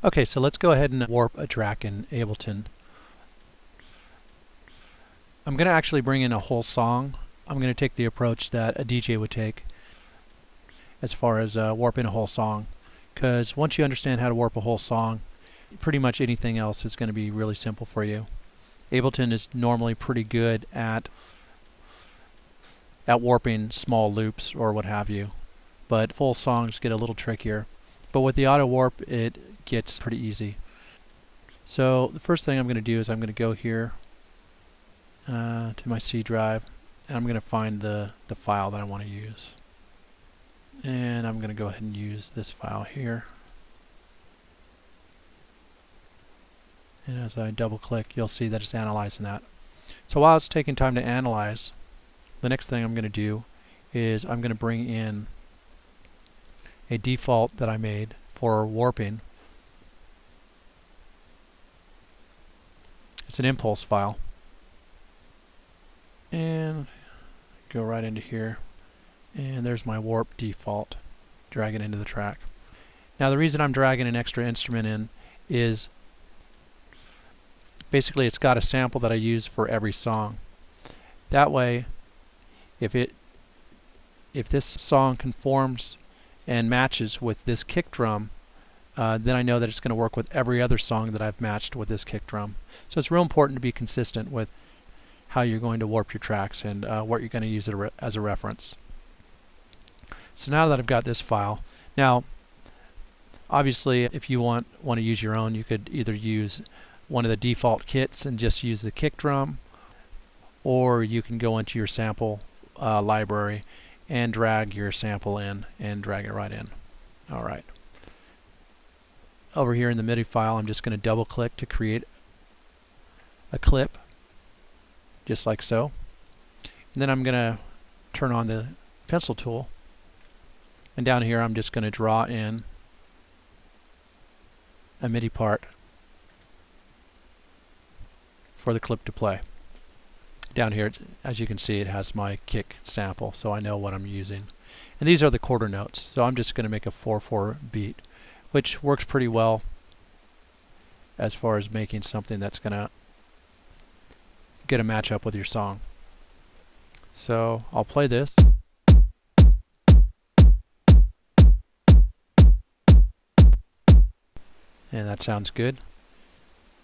Okay, so let's go ahead and warp a track in Ableton. I'm going to actually bring in a whole song. I'm going to take the approach that a DJ would take as far as warping a whole song, because once you understand how to warp a whole song, pretty much anything else is going to be really simple for you. Ableton is normally pretty good at warping small loops or what have you, but full songs get a little trickier. But with the auto warp, it gets pretty easy. So the first thing I'm going to do is I'm going to go here to my C drive, and I'm going to find the file that I want to use. And I'm going to go ahead and use this file here. And as I double click, you'll see that it's analyzing that. So while it's taking time to analyze, the next thing I'm going to do is I'm going to bring in a default that I made for warping. It's an impulse file. And go right into here. And there's my warp default. Drag it into the track. Now the reason I'm dragging an extra instrument in is basically it's got a sample that I use for every song. That way, if this song conforms and matches with this kick drum, then I know that it's going to work with every other song that I've matched with this kick drum. So it's real important to be consistent with how you're going to warp your tracks and what you're going to use it as a reference. So now that I've got this file, now obviously if you want to use your own, you could either use one of the default kits and just use the kick drum, or you can go into your sample library and drag your sample in and drag it right in. Alright. Over here in the MIDI file, I'm just going to double click to create a clip, just like so. And then I'm going to turn on the pencil tool, and down here I'm just going to draw in a MIDI part for the clip to play. Down here, as you can see, it has my kick sample, so I know what I'm using. And these are the quarter notes, so I'm just going to make a 4/4 beat, which works pretty well as far as making something that's going to get a match up with your song. So I'll play this. And that sounds good.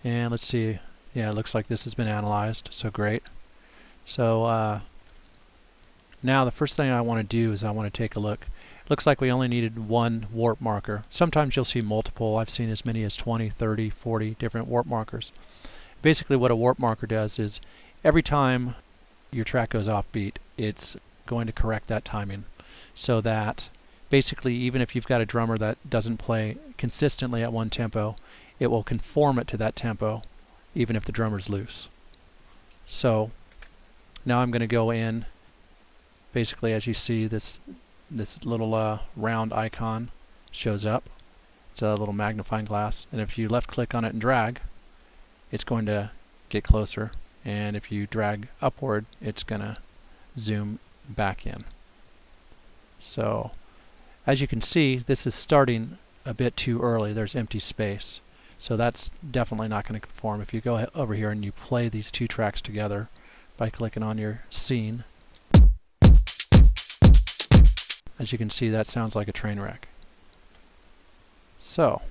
And let's see. Yeah, it looks like this has been analyzed, so great. So now the first thing I want to do is I want to take a look. Looks like we only needed one warp marker. Sometimes you'll see multiple. I've seen as many as 20, 30, 40 different warp markers. Basically what a warp marker does is every time your track goes off beat, it's going to correct that timing, so that basically even if you've got a drummer that doesn't play consistently at one tempo, it will conform it to that tempo even if the drummer's loose. So now I'm going to go in, basically as you see this little round icon shows up. It's a little magnifying glass, and if you left click on it and drag, it's going to get closer, and if you drag upward, it's going to zoom back in. So as you can see, this is starting a bit too early. There's empty space, so that's definitely not going to conform. If you go over here and you play these two tracks together by clicking on your scene, as you can see, that sounds like a train wreck. So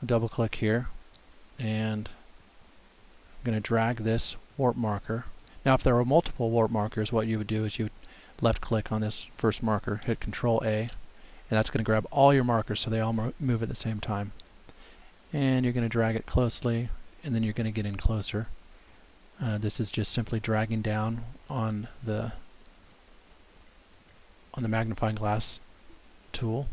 I'll double click here, and I'm going to drag this warp marker. Now if there were multiple warp markers, what you would do is you would left click on this first marker, hit Control A, and that's going to grab all your markers so they all move at the same time. And you're going to drag it closely, and then you're going to get in closer. This is just simply dragging down on the magnifying glass tool,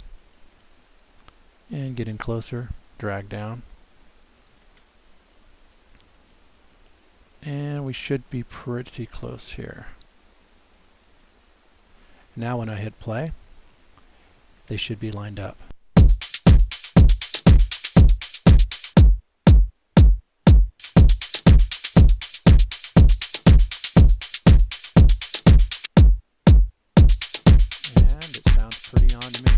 and get in closer, drag down, and we should be pretty close here. Now when I hit play, they should be lined up. And it sounds pretty on to me.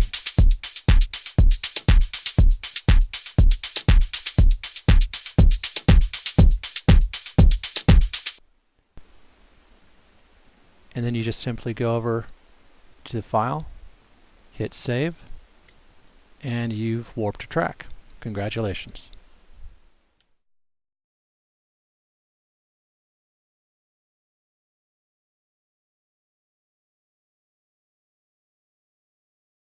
and then you just simply go over to the file, hit save, and you've warped a track. Congratulations.